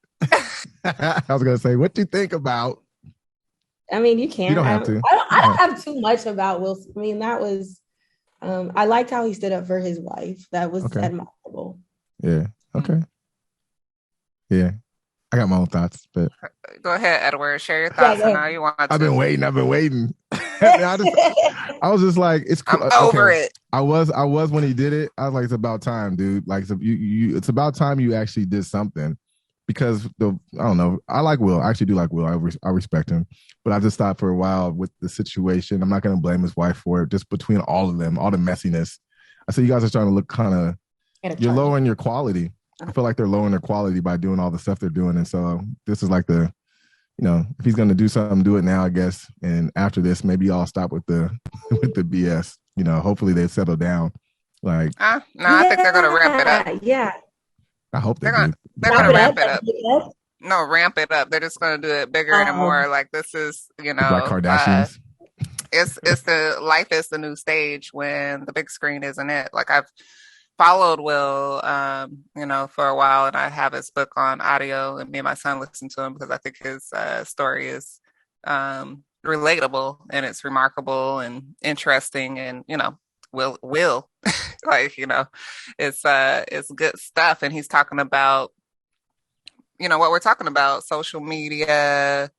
I was going to say, what do you think about?
I mean, you can't.
You don't have to.
I don't have too much about Will Smith. I mean, that was, I liked how he stood up for his wife. That was admirable.
Yeah. Okay. Yeah. I got my own thoughts, but
go ahead, Edward. Share your thoughts on how you want to.
I've been waiting. I was just like, it's cool.
I'm over it.
I was when he did it. I was like, it's about time, dude. Like, it's about time you actually did something, because I don't know. I like Will. I actually do like Will. I respect him, but I just thought for a while with the situation, I'm not going to blame his wife for it. Just between all of them, all the messiness, I said, you guys are starting to look kind of. You're lowering your quality. I feel like they're lowering their quality by doing all the stuff they're doing, and so this is like the. If he's going to do something, do it now, I guess. And after this, maybe I'll stop with the BS. Hopefully they settle down. Like,
I think they're going to ramp it up.
Yeah,
I hope
they're going to ramp it up. No, ramp it up. They're just going to do it bigger and more. Like, this is,
like Kardashians.
It's the life is the new stage when the big screen isn't it. Like, I've followed Will, for a while, and I have his book on audio, and me and my son listen to him because I think his story is relatable, and it's remarkable and interesting, and Will like it's good stuff, and he's talking about what we're talking about, social media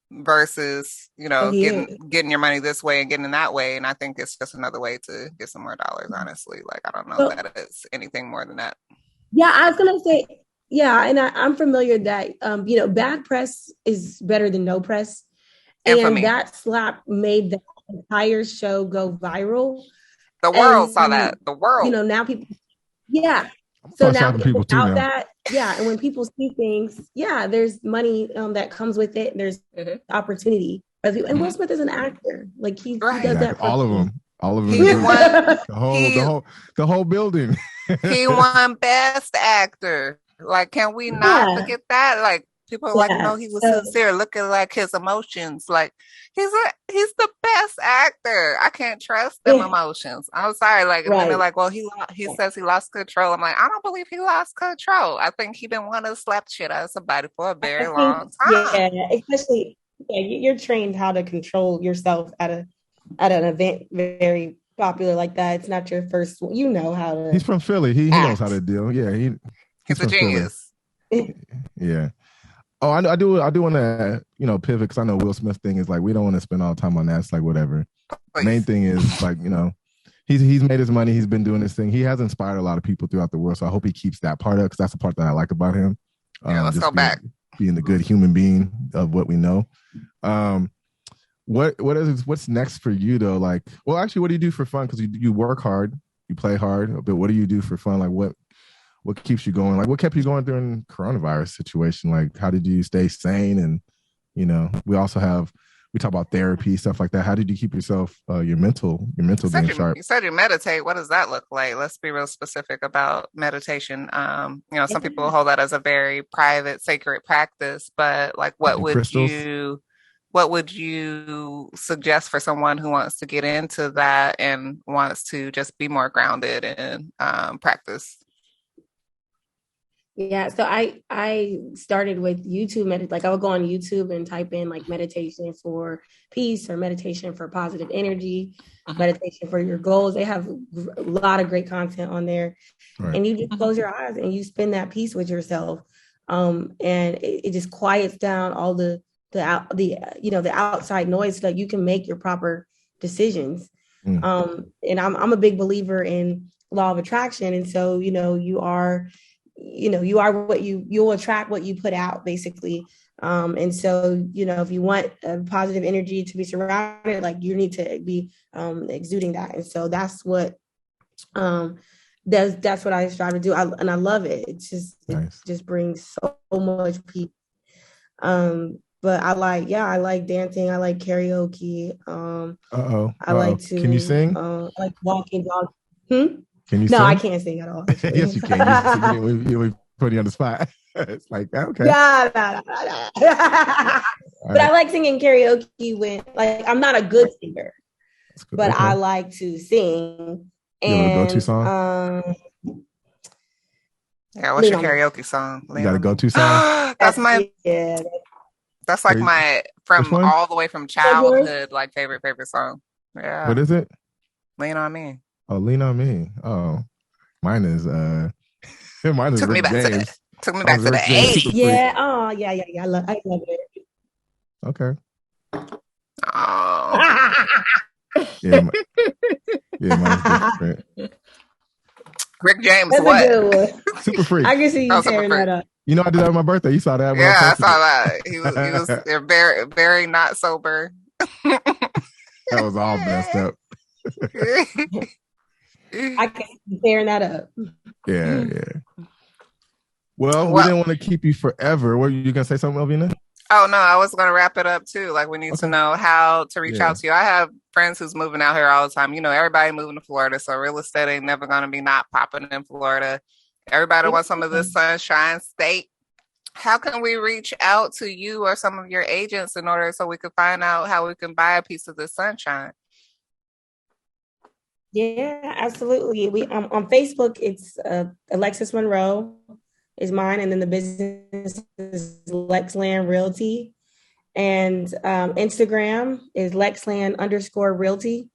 versus getting your money this way and getting that way, and I think it's just another way to get some more dollars, honestly. Like, I don't know that it's anything more than that.
Yeah, I was gonna say, and I'm familiar that bad press is better than no press, and that slap made the entire show go viral.
The world saw that. The world,
now people, so now people out that, and when people see things, there's money that comes with it. There's opportunity. And Will Smith is an actor. Like, he does that.
All of them.
He won
the whole building.
He won Best Actor. Like, can we not forget that? Like, people are like, no, he was sincere. Look at like his emotions. Like, he's the best actor. I can't trust them emotions. I'm sorry. Like, and then they're like, well, he says he lost control. I'm like, I don't believe he lost control. I think he been wanting to slap shit out of somebody for a very long time.
Yeah, especially you're trained how to control yourself at an event very popular like that. It's not your first one. You know how to.
He's from Philly. He knows how to deal. Yeah,
he's a genius.
Yeah. Oh, I do want to, pivot, because I know Will Smith thing is like, we don't want to spend all the time on that. It's like, whatever. The main thing is like, he's made his money. He's been doing this thing. He has inspired a lot of people throughout the world. So I hope he keeps that part up, because that's the part that I like about him.
Let's go back.
Being the good human being of what we know. What's next for you though? Like, well, actually, what do you do for fun? Because you work hard, you play hard, but what do you do for fun? Like, what keeps you going? Like, what kept you going during the coronavirus situation? Like, how did you stay sane? And, we talk about therapy, stuff like that. How did you keep yourself, your mental being sharp?
You said you meditate. What does that look like? Let's be real specific about meditation. Some people hold that as a very private, sacred practice, but like, what would you suggest for someone who wants to get into that and wants to just be more grounded and practice?
Yeah, so I started with YouTube. Like, I would go on YouTube and type in like meditation for peace or meditation for positive energy, meditation for your goals. They have a lot of great content on there, and you just close your eyes and you spend that peace with yourself, and it just quiets down all the outside noise, so that you can make your proper decisions. And I'm a big believer in law of attraction. And so, you'll attract what you put out, basically. And so, if you want a positive energy to be surrounded, like, you need to be exuding that. And so that's what that's what I strive to do. And I love it. It's just
nice.
It just brings so much peace. But I like dancing. I like karaoke. I like to.
Can you sing?
I like walking dogs.
Can you
No,
sing?
I can't sing at all.
Yes, you can. You put you on the spot. It's like, okay.
Nah. But I like singing karaoke when, like, I'm not a good singer, but I like to sing.
You have a go-to song?
Yeah, what's your karaoke song?
You got a go-to song?
That's my.
Yeah.
That's like my all the way from childhood, like favorite song. Yeah.
What is it?
Lean on Me.
Oh, Lean on Me. Oh, mine is
took me back
James.
To the 80s.
Yeah. Oh, yeah. I love it.
Okay.
Oh.
Mine's different.
Rick James,
that's
what?
A good one.
Super Freak.
I can see you tearing that up.
You know, I did that on my birthday. You saw that?
Yeah, I saw that. He was very, very not sober.
That was all messed up.
I can see tearing that up.
Yeah. Well, we didn't want to keep you forever. Were you going to say something, Elvina?
Oh, no, I was going to wrap it up too. Like, we need to know how to reach out to you. I have friends who's moving out here all the time. Everybody moving to Florida. So real estate ain't never going to be not popping in Florida. Everybody wants some of this sunshine state. How can we reach out to you or some of your agents in order so we can find out how we can buy a piece of this sunshine?
Yeah, absolutely. We on Facebook, it's Alexis Monroe is mine, and then the business is Lex Land Realty, and Instagram is LexLand_Realty,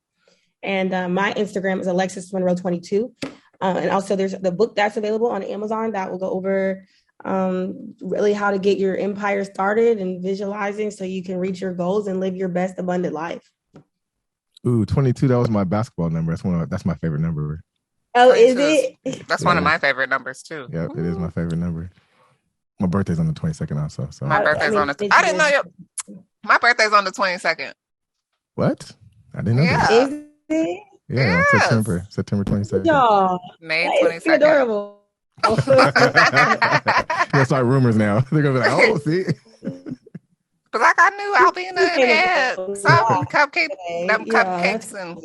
and my Instagram is Alexis Monroe 22, and also there's the book that's available on Amazon that will go over really how to get your empire started and visualizing so you can reach your goals and live your best abundant life.
Ooh, 22. That was my basketball number. That's my favorite number.
Oh, is it?
That's one of my favorite numbers too.
Yeah, it is my favorite number. My birthday's on the 22nd also. So
my birthday's on the. I didn't know my birthday's on the 22nd.
What? I didn't know.
Yeah.
That.
Is it?
Yeah, yes. September 22nd.
Y'all,
May 22nd.
Adorable.
That's like rumors now. They're gonna be like, oh, see.
But like I knew Albina had some cupcakes and.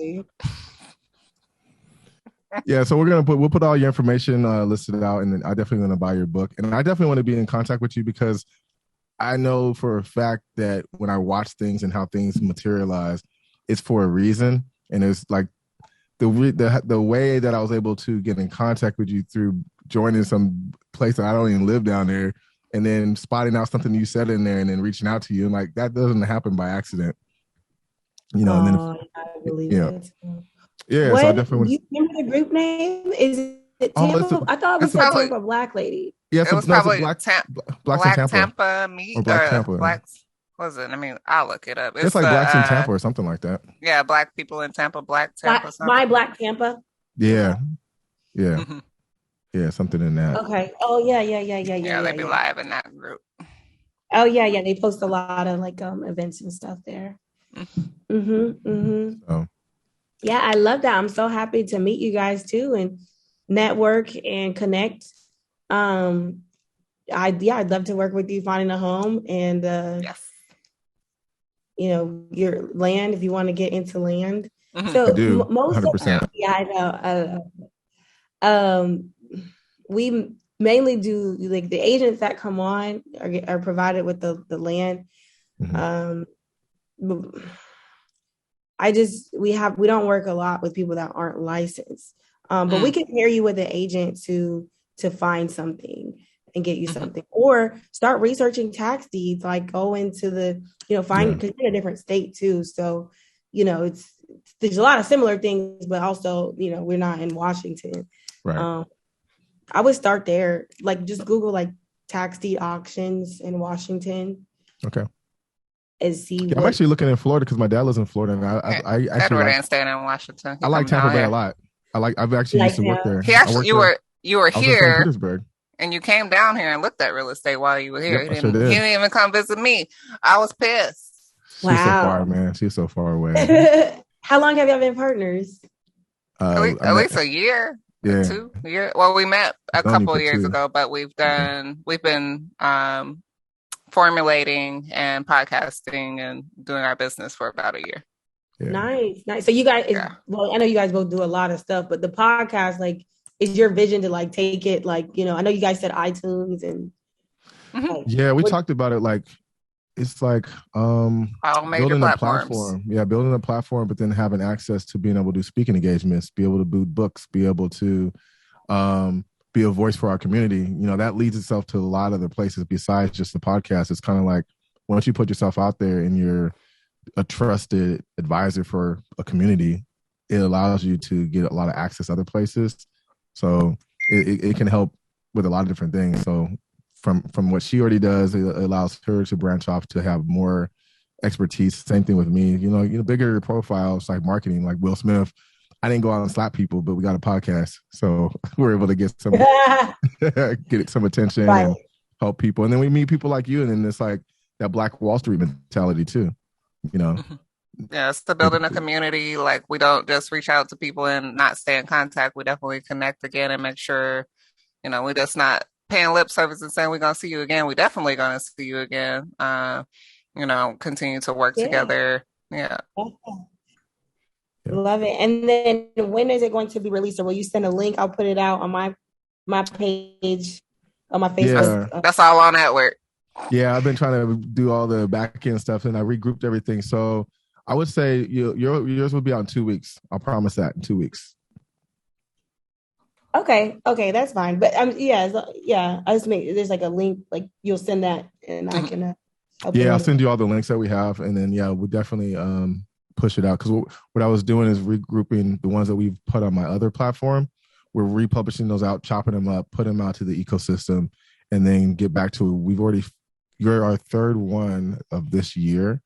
Yeah, so we'll put all your information listed out, and then I definitely want to buy your book, and I definitely want to be in contact with you because I know for a fact that when I watch things and how things materialize, it's for a reason, and it's like the way that I was able to get in contact with you through joining some place that I don't even live down there, and then spotting out something you said in there, and then reaching out to you, and like that doesn't happen by accident, and then
I believe it.
Yeah,
what,
so I definitely.
You remember the group name? Is it Tampa? I thought it was Tampa Black Lady.
Yeah,
it was probably
Black
Tampa meet or Black Tampa. Blacks. What was it? I mean, I'll look it up.
It's like Blacks in Tampa or something like that.
Yeah, Black people in Tampa, Black Tampa.
My Black Tampa.
Yeah, yeah, something in that.
Okay. Oh yeah.
Yeah, they be live in that group.
Oh yeah. They post a lot of like events and stuff there.
So.
Yeah, I love that. I'm so happy to meet you guys too and network and connect. I'd love to work with you finding a home and
yes.
Your land if you want to get into land.
So I do, 100%.
I know. We mainly do like the agents that come on are provided with the land. We don't work a lot with people that aren't licensed, but we can pair you with an agent to find something and get you something, or start researching tax deeds. Like go into the find because you're in a different state too. So there's a lot of similar things, but also we're not in Washington.
Right.
I would start there. Like just Google like tax deed auctions in Washington.
Okay.
And see.
I'm actually looking in Florida because my dad lives in Florida, and I actually
Edward ain't staying in Washington.
I like Tampa Bay a lot. I've actually used to work there.
He actually, you were
I was in St.
here,
Petersburg.
and you came down here and looked at real estate while you were here.
Yep,
He didn't even come visit me. I was pissed.
She's so far, man. She's so far away.
How long have y'all been partners?
At least a year.
Yeah.
2 years. Well, we met a couple of years ago, but we've been formulating and podcasting and doing our business for about a year.
Yeah.
Nice. So you guys, well, I know you guys both do a lot of stuff, but the podcast, like, is your vision to like take it, like, you know, I know you guys said iTunes and.
Mm-hmm.
Yeah, we talked about it. Like, it's like building a platform. Yeah, building a platform, but then having access to being able to do speaking engagements, be able to boot books, be able to be a voice for our community. You know, that leads itself to a lot of other places besides just the podcast. It's kind of like once you put yourself out there and you're a trusted advisor for a community, it allows you to get a lot of access other places. So it can help with a lot of different things. So from what she already does, it allows her to branch off to have more expertise. Same thing with me. You know, bigger profiles like marketing, like Will Smith. I didn't go out and slap people, but we got a podcast, so we're able to get some get some attention and help people. And then we meet people like you, and then it's like that Black Wall Street mentality too. You know.
Yeah, it's to building a community. Like, we don't just reach out to people and not stay in contact. We definitely connect again and make sure, you know, we're just not paying lip service and saying we're going to see you again. We definitely going to see you again. You know, continue to work together. Yeah.
Love it. And then when is it going to be released? Or will you send a link? I'll put it out on my page, on my Facebook.
Yeah. That's all on that work.
Yeah, I've been trying to do all the back end stuff, and I regrouped everything. So I would say yours will be on 2 weeks. I'll promise that in 2 weeks.
Okay, that's fine. But I just make there's like a link, like you'll send that, and I can.
I'll send you all the links that we have, and then we'll definitely push it out, because what I was doing is regrouping the ones that we've put on my other platform. We're republishing those out, chopping them up, put them out to the ecosystem, and then get back to you're our third one of this year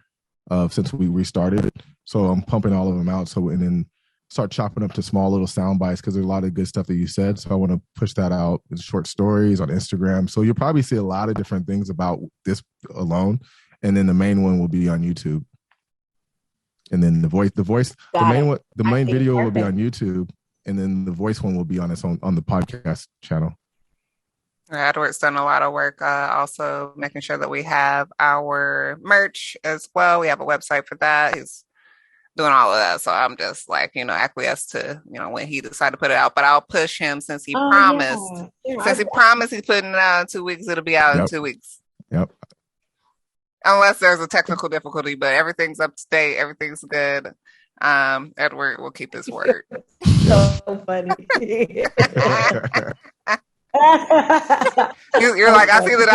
since we restarted. So I'm pumping all of them out. So, and then start chopping up to small little sound bites, because there's a lot of good stuff that you said. So I want to push that out in short stories on Instagram. So you'll probably see a lot of different things about this alone. And then the main one will be on YouTube. And then the main video will be on YouTube. And then the voice one will be on its own on the podcast channel.
Edward's done a lot of work, also making sure that we have our merch as well. We have a website for that. He's doing all of that. So I'm just like, acquiesce to, when he decided to put it out. But I'll push him since he promised. Yeah. Since he promised he's putting it out in 2 weeks, it'll be out in 2 weeks.
Yep.
Unless there's a technical difficulty, but everything's up to date. Everything's good. Edward will keep his word.
So funny.
You're like, I see the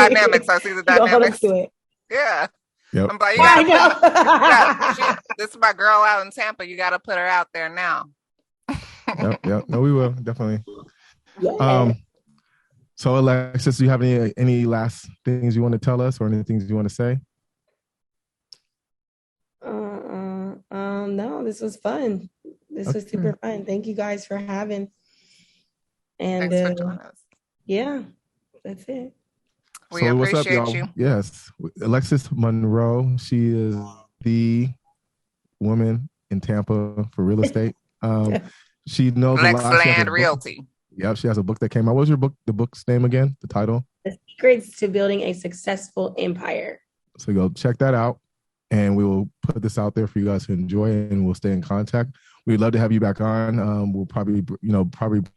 dynamics. Yeah.
Yep.
I'm like, this is my girl out in Tampa. You got to put her out there now.
Yep. No, we will definitely. Yeah. So, Alexis, do you have any last things you want to tell us, or any things you want to say?
No, this was fun. This was super fun. Thank you guys for having. And
thanks for joining us.
Yeah, that's it.
We appreciate you.
Yes. Alexis Monroe. She is the woman in Tampa for real estate. She knows
Lex Land Realty.
Yep. She has a book that came out. What was the book's name again? The title?
The Secrets to Building a Successful Empire.
So go check that out, and we will put this out there for you guys to enjoy, and we'll stay in contact. We'd love to have you back on. We'll probably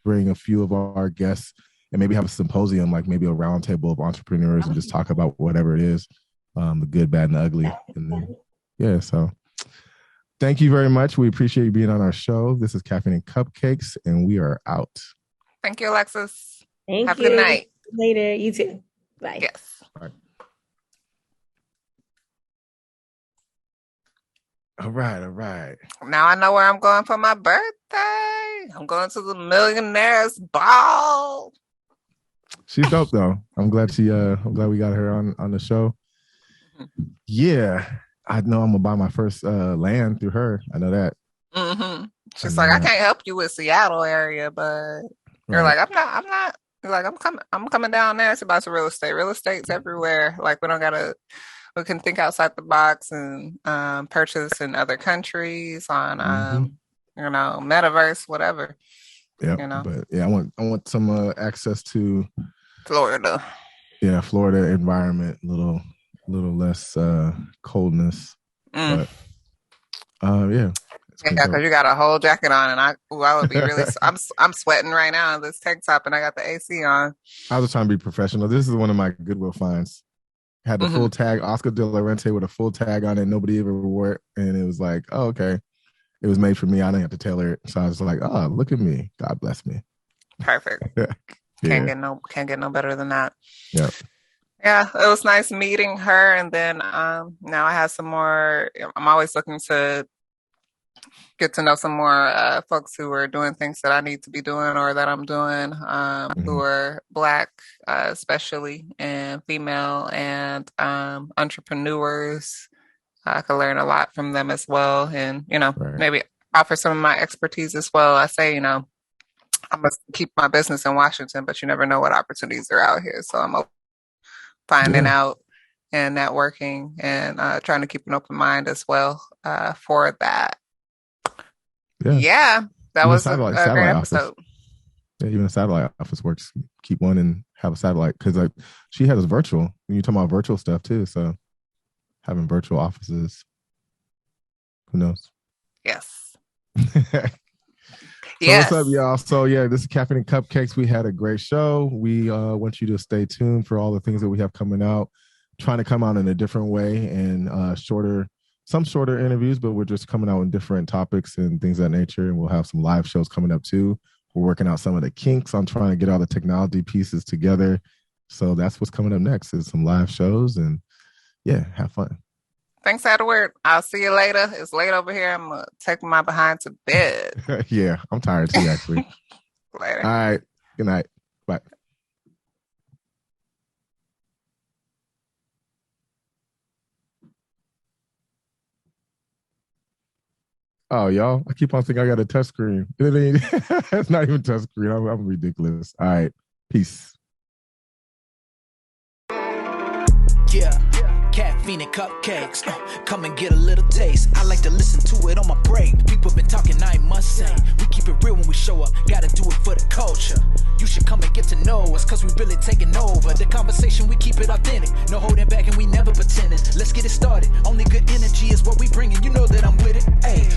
bring a few of our guests and maybe have a symposium, like maybe a roundtable of entrepreneurs, and just talk about whatever it is, the good, bad, and the ugly. And then, so thank you very much. We appreciate you being on our show. This is Caffeine and Cupcakes, and we are out.
Thank you, Alexis.
Have
a good night.
Later. You too. Bye.
Yes.
All right.
Now I know where I'm going for my birthday. I'm going to the Millionaires Ball.
She's dope though. I'm glad we got her on the show. Yeah. I know I'm gonna buy my first land through her. I know that.
Mm-hmm. She's like, I can't help you with Seattle area, but you're like, I'm not. You're like, I'm coming down there. It's about real estate. Real estate's everywhere. Like, we can think outside the box and purchase in other countries on, metaverse, whatever.
Yeah, but yeah, I want some access to
Florida.
Yeah, Florida environment, little less coldness. But yeah.
Yeah, because you got a whole jacket on, and I would be really. I'm sweating right now in this tank top, and I got the AC on.
I was trying to be professional. This is one of my Goodwill finds. Had the full tag, Oscar de la Renta with a full tag on it. Nobody ever wore it, and it was like, oh, okay. It was made for me. I didn't have to tailor it, so I was like, oh, look at me. God bless me.
Perfect. Can't get no better than that.
Yeah.
Yeah, it was nice meeting her, and then now I have some more. I'm always looking to get to know some more folks who are doing things that I need to be doing or that I'm doing, who are Black, especially, and female, and entrepreneurs. I could learn a lot from them as well, and maybe offer some of my expertise as well. I say, I'm gonna keep my business in Washington, but you never know what opportunities are out here, so I'm finding out and networking and trying to keep an open mind as well for that. Yeah, that was a great episode.
Yeah, even a satellite office works. Keep one and have a satellite, because like she has virtual. When you talking about virtual stuff too, so having virtual offices, who knows?
Yes.
So what's up, y'all? So yeah, this is Caffeine and Cupcakes. We had a great show. We want you to stay tuned for all the things that we have coming out. Trying to come out in a different way and some shorter interviews, but we're just coming out with different topics and things of that nature. And we'll have some live shows coming up too. We're working out some of the kinks on trying to get all the technology pieces together. So that's what's coming up next, is some live shows, and yeah, have fun.
Thanks, Edward. I'll see you later. It's late over here. I'm going to take my behind to bed.
Yeah, I'm tired too, actually.
Later.
All right. Good night. Bye. Oh, y'all, I keep on thinking I got a touch screen. It's not even touch screen. I'm ridiculous. All right. Peace.
Yeah. Caffeine and Cupcakes, come and get a little taste. I like to listen to it on my break. People been talking, I must say. We keep it real when we show up, gotta do it for the culture. You should come and get to know us, cause we really taking over. The conversation, we keep it authentic. No holding back and we never pretending. Let's get it started. Only good energy is what we bringing, you know that I'm with it. Hey,